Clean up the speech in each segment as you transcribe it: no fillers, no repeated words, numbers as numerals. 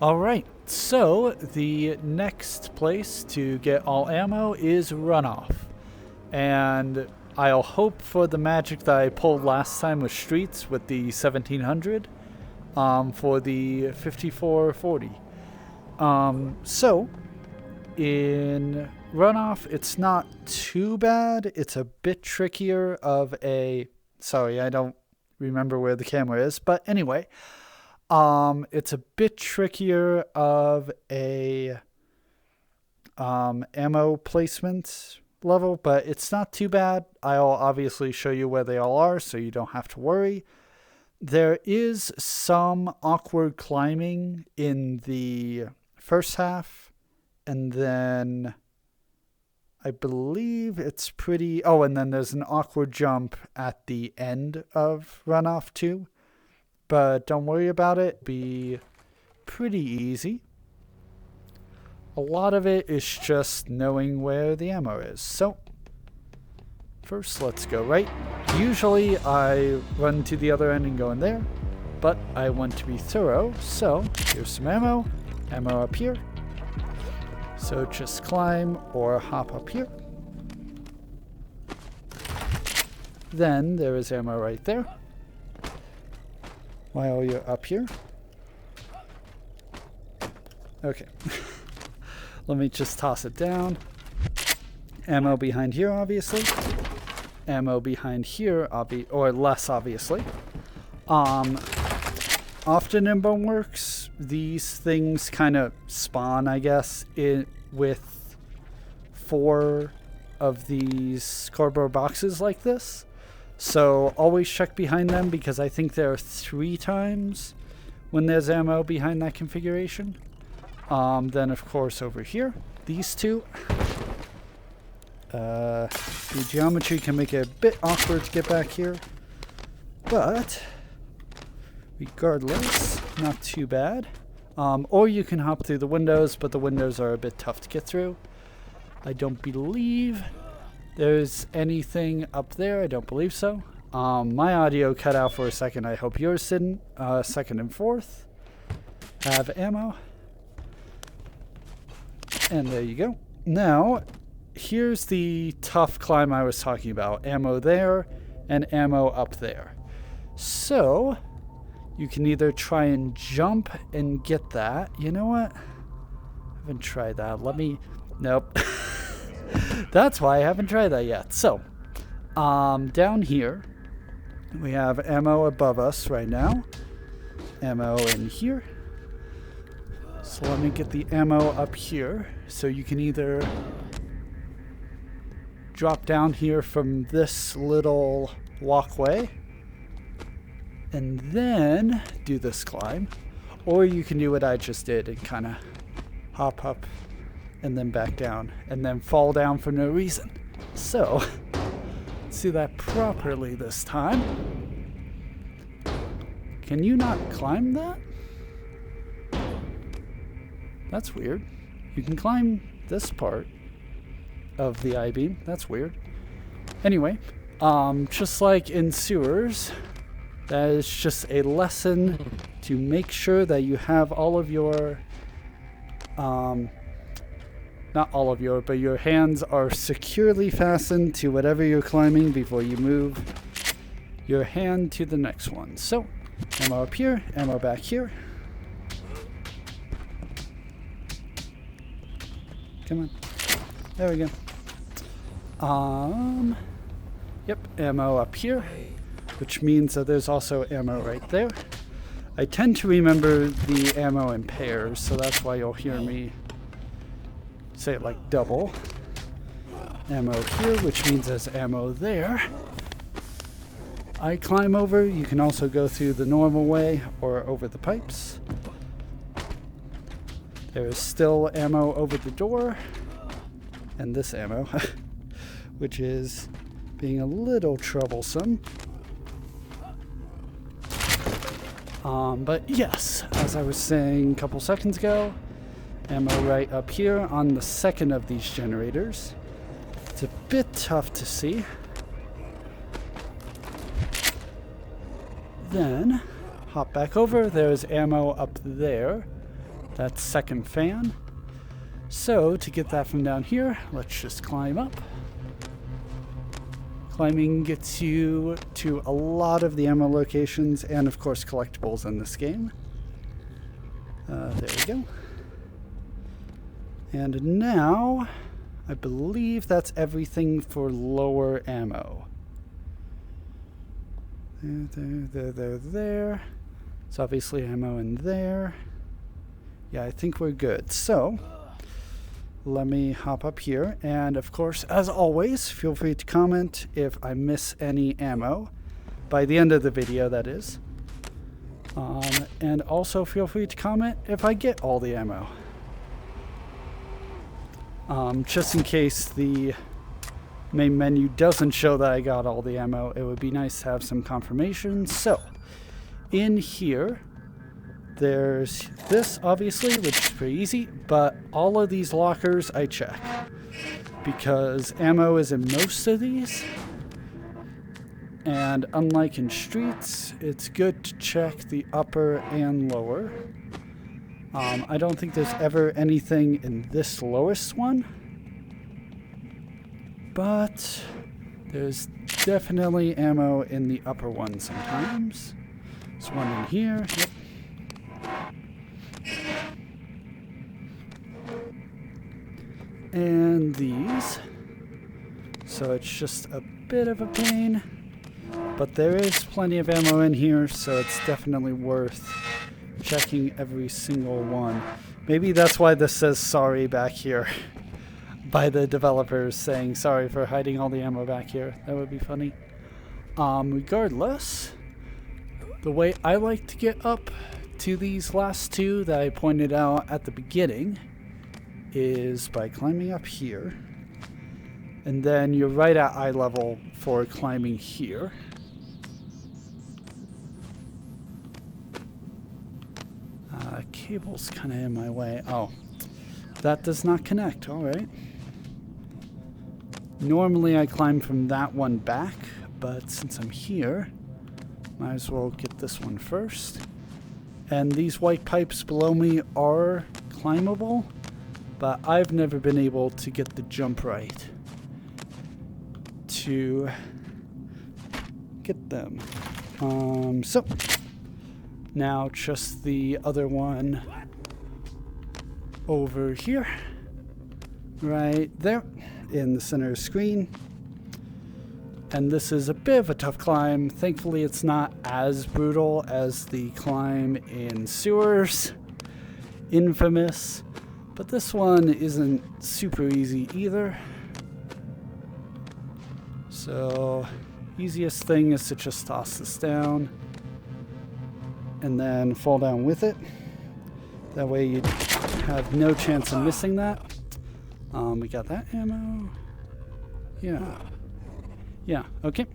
Alright, so the next place to get all ammo is Runoff. And I'll hope for the magic that I pulled last time with Streets with the 1700 for the 5440. So, in Runoff, it's not too bad. It's a bit trickier of a... Sorry, I don't remember where the camera is. But anyway... it's a bit trickier of a ammo placement level, but it's not too bad. I'll obviously show you where they all are so you don't have to worry. There is some awkward climbing in the first half, and then I believe it's pretty... Oh, and then there's an awkward jump at the end of Runoff too. But don't worry about it. Be pretty easy. A lot of it is just knowing where the ammo is. So, first let's go right. Usually I run to the other end and go in there, but I want to be thorough. So, here's some ammo. Ammo up here. So just climb or hop up here. Then there is ammo right there. While you're up here. Okay. Let me just toss it down. Ammo behind here, obviously. Ammo behind here, or less obviously. Often in Boneworks, these things kind of spawn, I guess, with 4 of these cardboard boxes like this. So always check behind them because I think there are 3 times when there's ammo behind that configuration. Then of course over here, these 2. The geometry can make it a bit awkward to get back here, but regardless, not too bad. Or you can hop through the windows, but the windows are a bit tough to get through. I don't believe there's anything up there. I don't believe so. My audio cut out for a second. I hope yours didn't. Second and fourth have ammo. And there you go. Now, here's the tough climb I was talking about. Ammo there and ammo up there. So, you can either try and jump and get that. You know what? I haven't tried that. Nope. That's why I haven't tried that yet. So, down here, we have ammo above us right now. Ammo in here. So let me get the ammo up here. So you can either drop down here from this little walkway and then do this climb. Or you can do what I just did and kind of hop up and then back down, and then fall down for no reason. So, let's do that properly this time. Can you not climb that? That's weird. You can climb this part of the I-beam. That's weird. Anyway, just like in sewers, that is just a lesson to make sure that you have all of your not all of your, but your hands are securely fastened to whatever you're climbing before you move your hand to the next one. So, ammo up here, ammo back here. Come on. There we go. Yep, ammo up here, which means that there's also ammo right there. I tend to remember the ammo in pairs, so that's why you'll hear me say it like double. Ammo here, which means there's ammo there. I climb over. You can also go through the normal way or over the pipes. There is still ammo over the door. And this ammo, which is being a little troublesome. But yes, as I was saying a couple seconds ago, ammo right up here on the second of these generators. It's a bit tough to see. Then hop back over. There's ammo up there. that second fan. So to get that from down here, let's just climb up. Climbing gets you to a lot of the ammo locations and of course collectibles in this game. There we go. And now, I believe that's everything for lower ammo. There. It's obviously ammo in there. Yeah, I think we're good. So, let me hop up here. And of course, as always, feel free to comment if I miss any ammo. By the end of the video, that is. And also feel free to comment if I get all the ammo. Just in case the main menu doesn't show that I got all the ammo, it would be nice to have some confirmation. So, in here, there's this, obviously, which is pretty easy, but all of these lockers I check because ammo is in most of these. And unlike in streets, it's good to check the upper and lower. I don't think there's ever anything in this lowest one, but there's definitely ammo in the upper one sometimes. There's one in here. Yep. And these. So it's just a bit of a pain, but there is plenty of ammo in here, so it's definitely worth checking every single one. Maybe that's why this says sorry back here by the developers saying sorry for hiding all the ammo back here. That would be funny. Regardless, the way I like to get up to these last two that I pointed out at the beginning is by climbing up here, and then you're right at eye level for climbing here. Cable's kind of in my way. Oh, that does not connect. All right. Normally I climb from that one back, but since I'm here, might as well get this one first. And these white pipes below me are climbable, but I've never been able to get the jump right to get them. So now just the other one over here, right there in the center screen. And this is a bit of a tough climb. Thankfully it's not as brutal as the climb in sewers, Infamous, but this one isn't super easy either. So easiest thing is to just toss this down and then fall down with it. That way you have no chance of missing that. We got that ammo. Yeah, okay.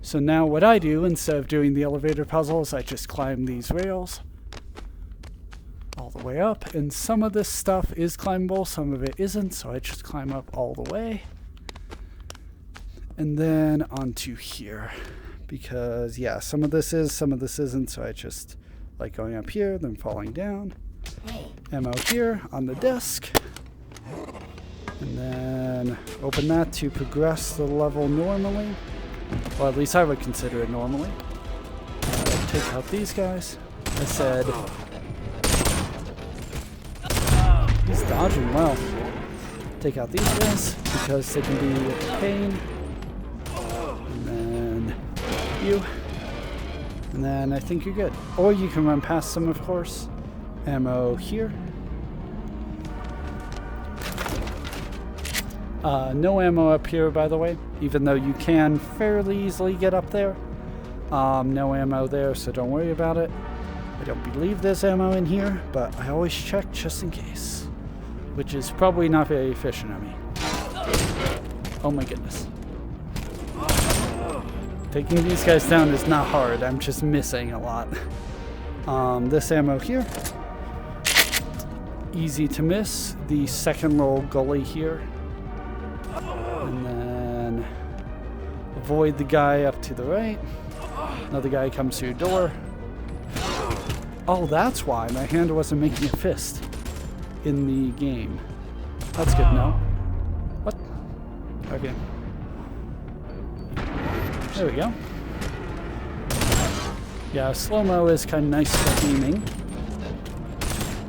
So now what I do, instead of doing the elevator puzzles, I just climb these rails all the way up. And some of this stuff is climbable, some of it isn't, so I just climb up all the way. And then onto here. Because, yeah, some of this is, some of this isn't, so I just like going up here, then falling down. Ammo here on the desk. And then open that to progress the level normally. Well, at least I would consider it normally. Take out these guys. I said... He's dodging well. Take out these guys because they can be a pain. And then you. And then I think you're good. Or you can run past them, of course. Ammo here. No ammo up here, by the way, even though you can fairly easily get up there. No ammo there, so don't worry about it. I don't believe there's ammo in here, but I always check just in case, which is probably not very efficient of me. Oh my goodness. Taking these guys down is not hard, I'm just missing a lot. This ammo here, easy to miss. The second little gully here. And then avoid the guy up to the right. Another guy comes to your door. Oh, that's why my hand wasn't making a fist. in the game. That's good to know. What? Okay. There we go. Yeah, slow-mo is kind of nice for aiming.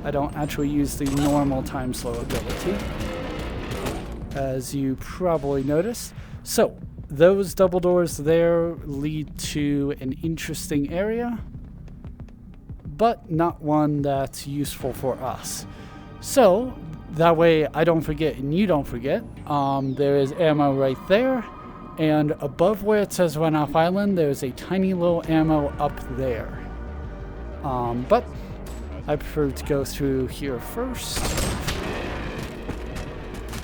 I don't actually use the normal time slow ability, as you probably noticed. So, those double doors there lead to an interesting area, but not one that's useful for us. So, that way I don't forget and you don't forget. There is ammo right there, and above where it says Runoff Island, there's a tiny little ammo up there. But I prefer to go through here first.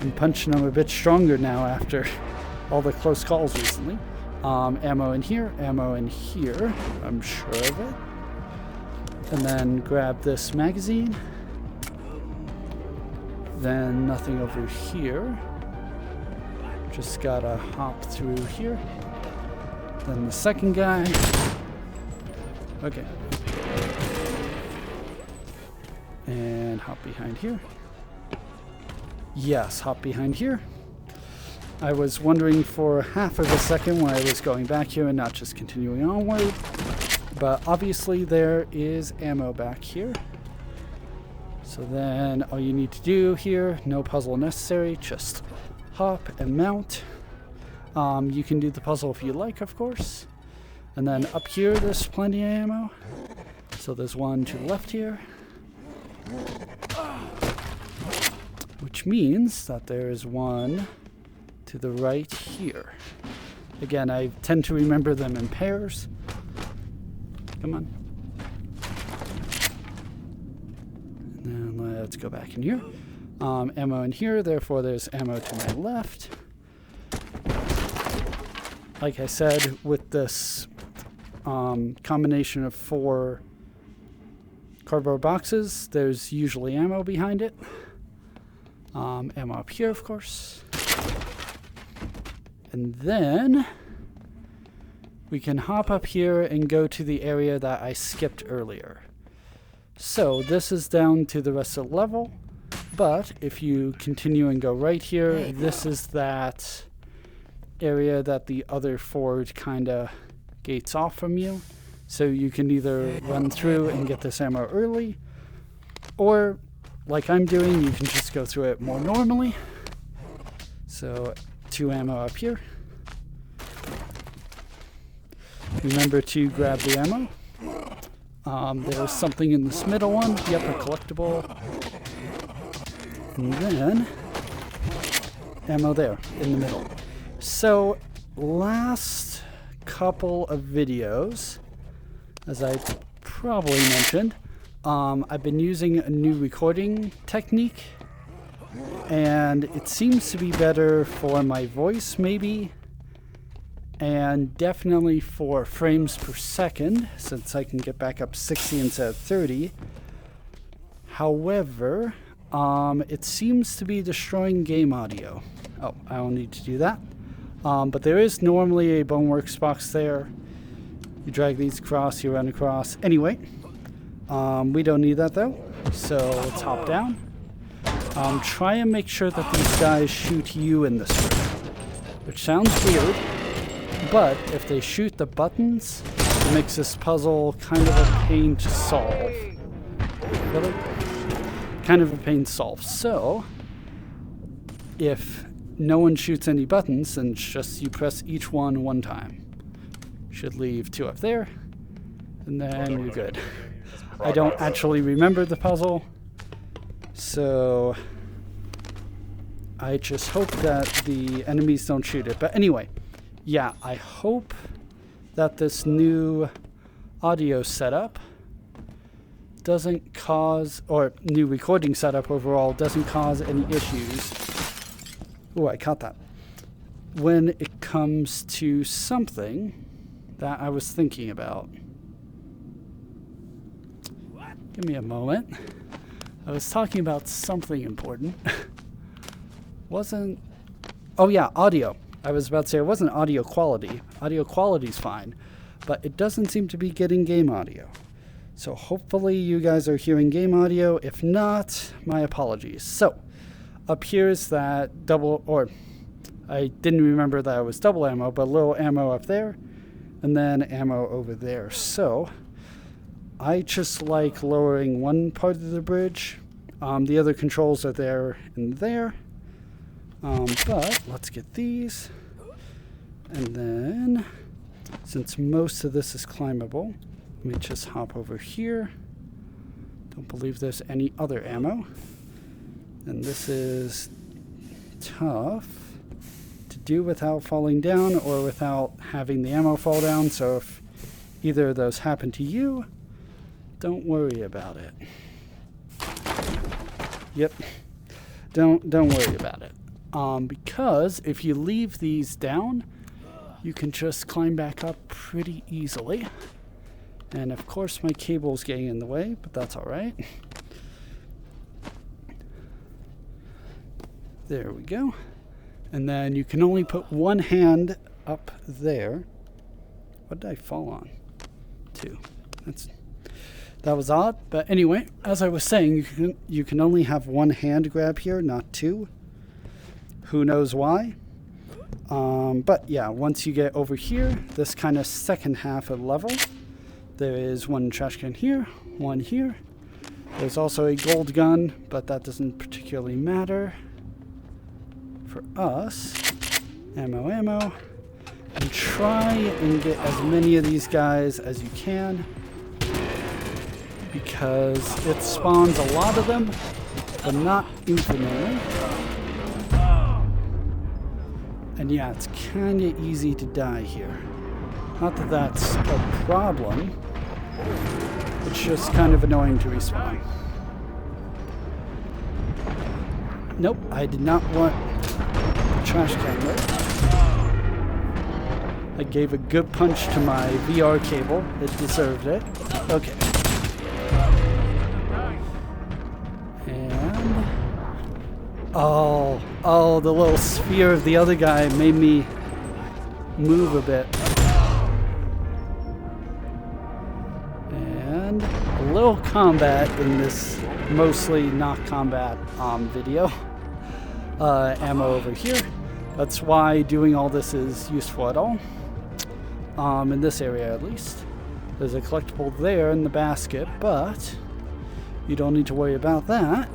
I'm punching them a bit stronger now after all the close calls recently. Ammo in here, I'm sure of it. And then grab this magazine. Then nothing over here. Just gotta hop through here. Then the second guy. Okay. And hop behind here. Yes, hop behind here. I was wondering for half of a second why I was going back here and not just continuing onward. But obviously there is ammo back here. So then all you need to do here, no puzzle necessary, just hop and mount. You can do the puzzle if you like, of course. And then up here there's plenty of ammo. So there's one to the left here. Which means that there is one to the right here. Again, I tend to remember them in pairs. Come on. And then let's go back in here. Ammo in here, therefore there's ammo to my left. Like I said, with this combination of 4 cardboard boxes, there's usually ammo behind it. Ammo up here, of course. And then we can hop up here and go to the area that I skipped earlier. So this is down to the rest of the level, but if you continue and go right here, this is that area that the other forge kind of gates off from you. So you can either run through and get this ammo early, or like I'm doing, you can just go through it more normally. So 2 ammo up here. Remember to grab the ammo. There's something in this middle one. Yep, a collectible. And then ammo there in the middle. So last couple of videos, as I probably mentioned, I've been using a new recording technique, and it seems to be better for my voice maybe, and definitely for frames per second, since I can get back up 60 instead of 30. However, it seems to be destroying game audio. Oh, I don't need to do that. But there is normally a Boneworks box there. You drag these across, you run across. Anyway, we don't need that though. So let's hop down. Try and make sure that these guys shoot you in this room. Which sounds weird, but if they shoot the buttons, it makes this puzzle kind of a pain to solve. Really? Kind of a pain to solve. So, if no one shoots any buttons, then it's just you press each one time. Should leave 2 up there, and then you're good. I don't actually remember the puzzle, so I just hope that the enemies don't shoot it. But anyway, yeah, I hope that this new audio setup doesn't cause, or new recording setup overall, doesn't cause any issues. Oh, I caught that. When it comes to something that I was thinking about. Give me a moment. I was talking about something important. Oh yeah, audio. I was about to say it wasn't audio quality. Audio quality's fine, but it doesn't seem to be getting game audio. So hopefully you guys are hearing game audio. If not, my apologies. So up here is that double, or I didn't remember that it was double ammo, but a little ammo up there, and then ammo over there. So I just like lowering one part of the bridge. The other controls are there and there. But let's get these. And then, since most of this is climbable, let me just hop over here. Don't believe there's any other ammo. And this is tough to do without falling down or without having the ammo fall down. So if either of those happen to you, don't worry about it. Yep. Don't worry about it. Because if you leave these down, you can just climb back up pretty easily. And of course my cable's getting in the way, but that's all right. There we go. And then you can only put one hand up there. What did I fall on? Two. That was odd, but anyway, as I was saying, you can only have one hand grab here, not two. Who knows why? But yeah, once you get over here, this kind of second half of the level, there is one trash can here, one here. There's also a gold gun, but that doesn't particularly matter for us. Ammo, and try and get as many of these guys as you can, because it spawns a lot of them, but not infinitely. And yeah, it's kind of easy to die here. Not that that's a problem, it's just kind of annoying to respawn. Nope, I did not want the trash can there. I gave a good punch to my VR cable. It deserved it. Okay. And oh, the little sphere of the other guy made me move a bit. And a little combat in this mostly not combat video. Ammo over here. That's why doing all this is useful at all. In this area at least. There's a collectible there in the basket, but you don't need to worry about that.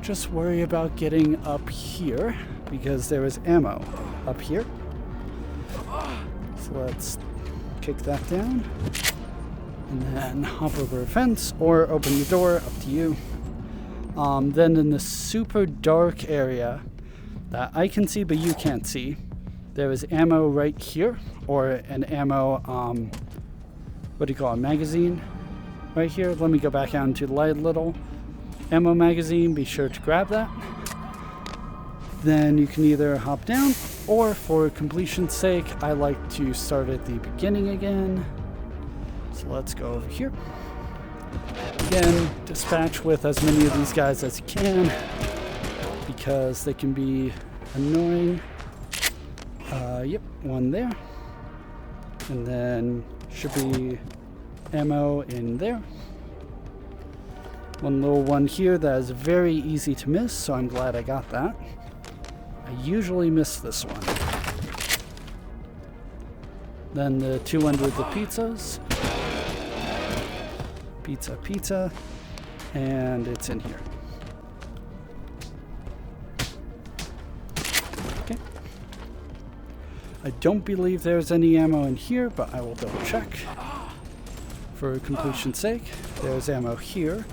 Just worry about getting up here, because there is ammo up here. So let's kick that down. And then hop over a fence or open the door, up to you. Then in the super dark area that I can see but you can't see, there is ammo right here, or an ammo, what do you call it, magazine right here. Let me go back out into the light a little. Ammo magazine, be sure to grab that. Then you can either hop down, or for completion's sake, I like to start at the beginning again. So let's go over here. Again, dispatch with as many of these guys as you can, because they can be annoying. Yep, one there. And then should be ammo in there. One little one here that is very easy to miss, so I'm glad I got that. I usually miss this one. Then the two under the pizzas. Pizza, and it's in here. Okay. I don't believe there's any ammo in here, but I will double check. For completion's sake, there's ammo here,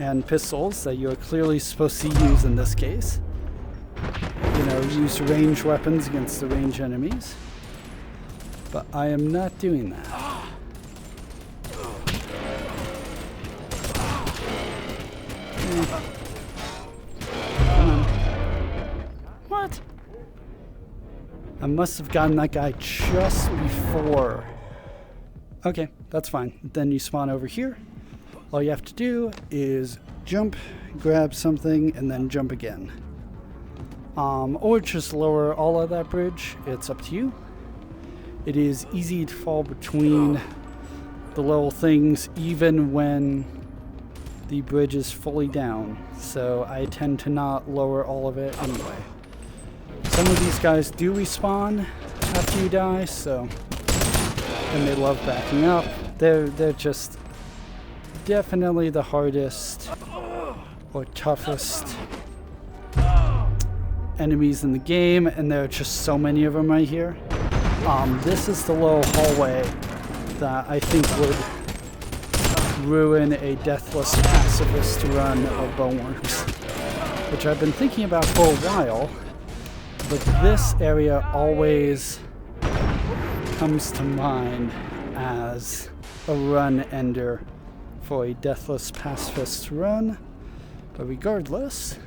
and pistols that you are clearly supposed to use in this case. You know, use ranged weapons against the ranged enemies. But I am not doing that. Come on. What? I must have gotten that guy just before. Okay, that's fine. Then you spawn over here. All you have to do is jump, grab something, and then jump again. Or just lower all of that bridge. It's up to you. It is easy to fall between the little things even when the bridge is fully down. So I tend to not lower all of it anyway. Some of these guys do respawn after you die, so, and they love backing up. They're just definitely the hardest or toughest enemies in the game, and there are just so many of them right here. This is the little hallway that I think would ruin a deathless pacifist run of Boneworks, which I've been thinking about for a while, but this area always comes to mind as a run ender for a deathless pacifist run. But regardless,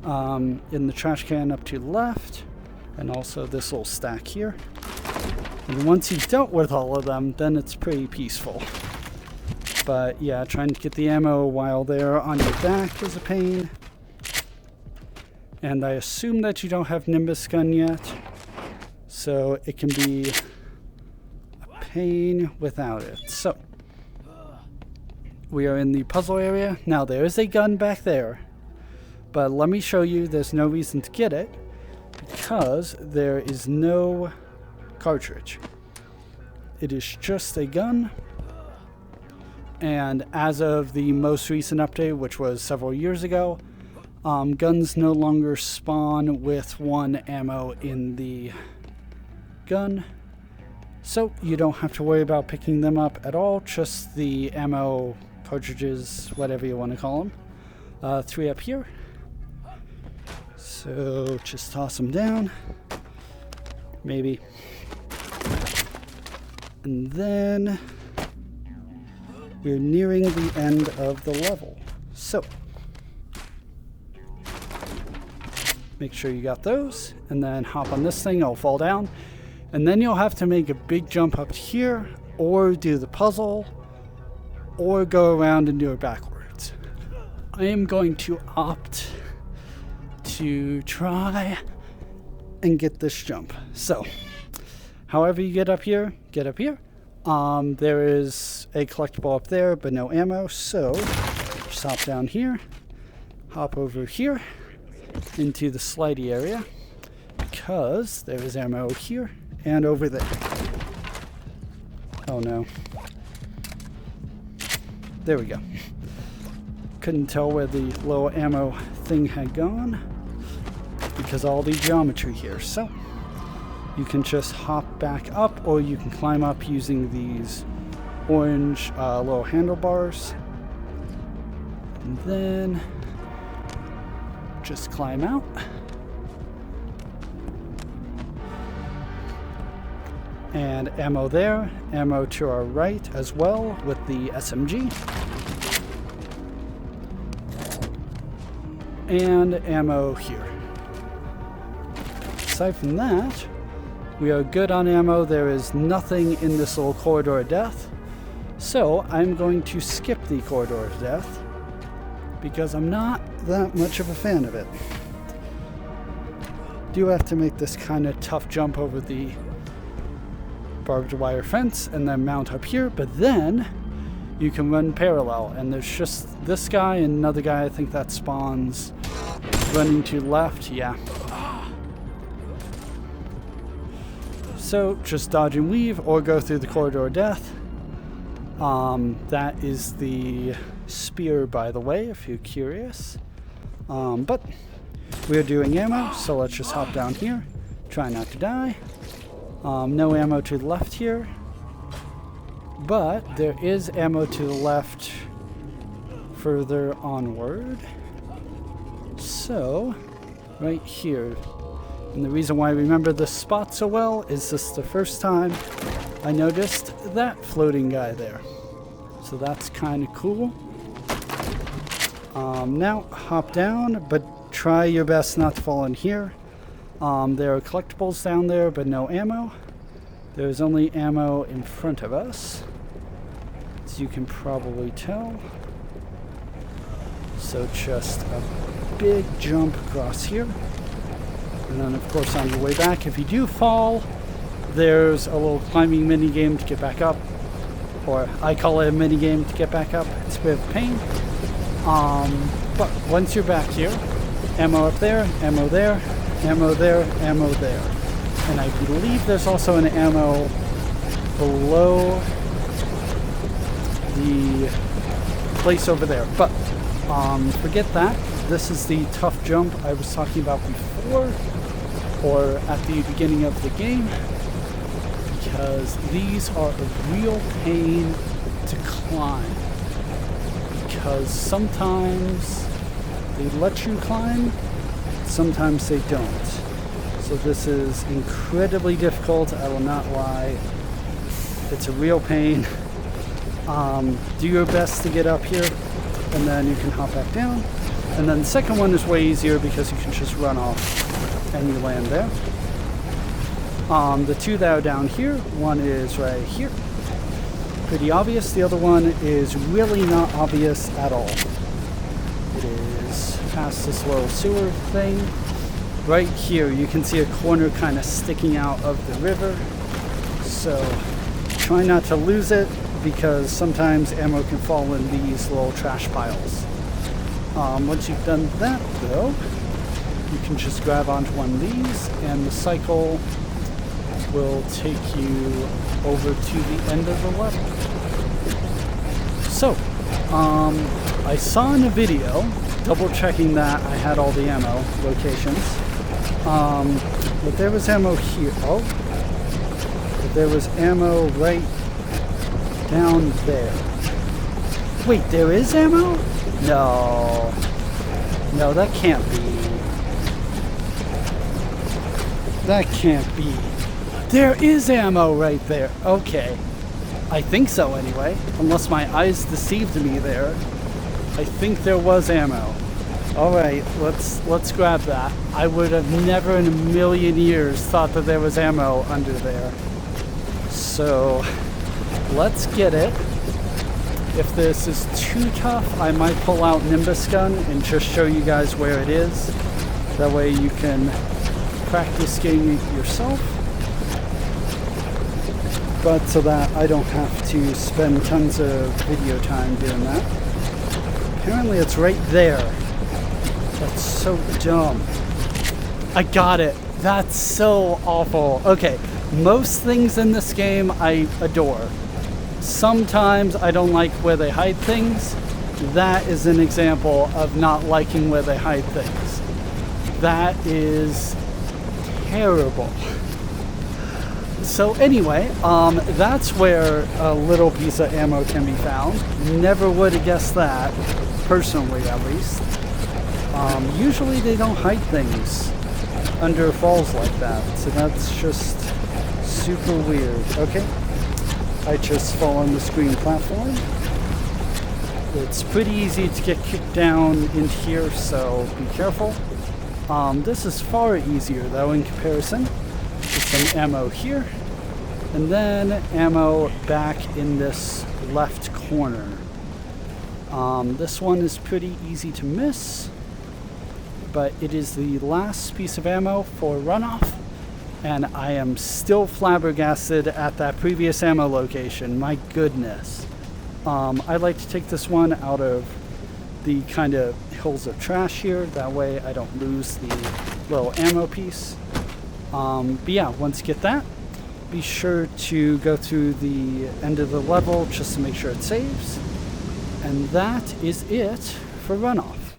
in the trash can up to the left, and also this little stack here. And once you've dealt with all of them, then it's pretty peaceful. But yeah, trying to get the ammo while they're on your back is a pain. And I assume that you don't have Nimbus gun yet, so it can be a pain without it. So, we are in the puzzle area. Now there is a gun back there, but let me show you there's no reason to get it because there is no cartridge. It is just a gun, and as of the most recent update, which was several years ago, guns no longer spawn with one ammo in the gun, so you don't have to worry about picking them up at all, just the ammo cartridges, whatever you want to call them. 3 up here. So just toss them down. Maybe. And then we're nearing the end of the level. So make sure you got those, and then hop on this thing, it'll fall down. And then you'll have to make a big jump up here, or do the puzzle, or go around and do it backwards. I am going to opt to try and get this jump. So, however you get up here, get up here. There is a collectible up there, but no ammo, so just hop down here, hop over here into the slidey area, because there is ammo here and over there. Oh no. There we go. Couldn't tell where the low ammo thing had gone because all the geometry here. So you can just hop back up, or you can climb up using these orange little handlebars. And then just climb out. And ammo there, ammo to our right as well with the SMG. And ammo here. Aside from that, we are good on ammo. There is nothing in this little corridor of death. So I'm going to skip the corridor of death because I'm not that much of a fan of it. Do have to make this kind of tough jump over the barbed wire fence and then mount up here, but then you can run parallel, and there's just this guy and another guy, I think that spawns running to left. Yeah. So just dodge and weave or go through the corridor of death. That is the spear, by the way, if you're curious. But we're doing ammo, so let's just hop down here, try not to die. No ammo to the left here, but there is ammo to the left further onward. So, right here. And the reason why I remember this spot so well is this is the first time I noticed that floating guy there. So that's kind of cool. Now, hop down, but try your best not to fall in here. There are collectibles down there, but no ammo. There's only ammo in front of us, as you can probably tell. So just a big jump across here. And then, of course, on your way back, if you do fall, there's a little climbing mini game to get back up. or I call it a mini game to get back up. It's a bit of a pain. But once you're back here, ammo up there, ammo there, ammo there, ammo there. And I believe there's also an ammo below the place over there. But forget that. This is the tough jump I was talking about before, or at the beginning of the game, because these are a real pain to climb. Because sometimes they let you climb, sometimes they don't. So this is incredibly difficult, I will not lie. It's a real pain. Do your best to get up here, and then you can hop back down. And then the second one is way easier because you can just run off and you land there. The two that are down here, one is right here. Pretty obvious. The other one is really not obvious at all. It is past this little sewer thing. Right here, you can see a corner kind of sticking out of the river. So try not to lose it, because sometimes ammo can fall in these little trash piles. Once you've done that, though, you can just grab onto one of these, and the cycle will take you over to the end of the level. So, I saw in a video, double checking that I had all the ammo locations, but there was ammo here. Oh, but there was ammo right down there. Wait, there is ammo? No. No, that can't be. That can't be. There is ammo right there. Okay. I think so anyway. Unless my eyes deceived me there. I think there was ammo. Alright, let's grab that. I would have never in a million years thought that there was ammo under there. So let's get it. If this is too tough, I might pull out Nimbus gun and just show you guys where it is. That way you can practice getting it yourself. But so that I don't have to spend tons of video time doing that. Apparently it's right there. That's so dumb. I got it. That's so awful. Okay, most things in this game I adore. Sometimes I don't like where they hide things. That is an example of not liking where they hide things. That is terrible. So anyway, that's where a little piece of ammo can be found. Never would have guessed that, personally at least. Usually they don't hide things under falls like that, so that's just super weird. Okay. I just fall on the screen platform. It's pretty easy to get kicked down into here, so be careful. This is far easier though in comparison. Just some ammo here, and then ammo back in this left corner. This one is pretty easy to miss, but it is the last piece of ammo for Runoff. And I am still flabbergasted at that previous ammo location. My goodness. I like to take this one out of the kind of hills of trash here. That way I don't lose the little ammo piece. But yeah, once you get that, be sure to go through the end of the level just to make sure it saves. And that is it for Runoff.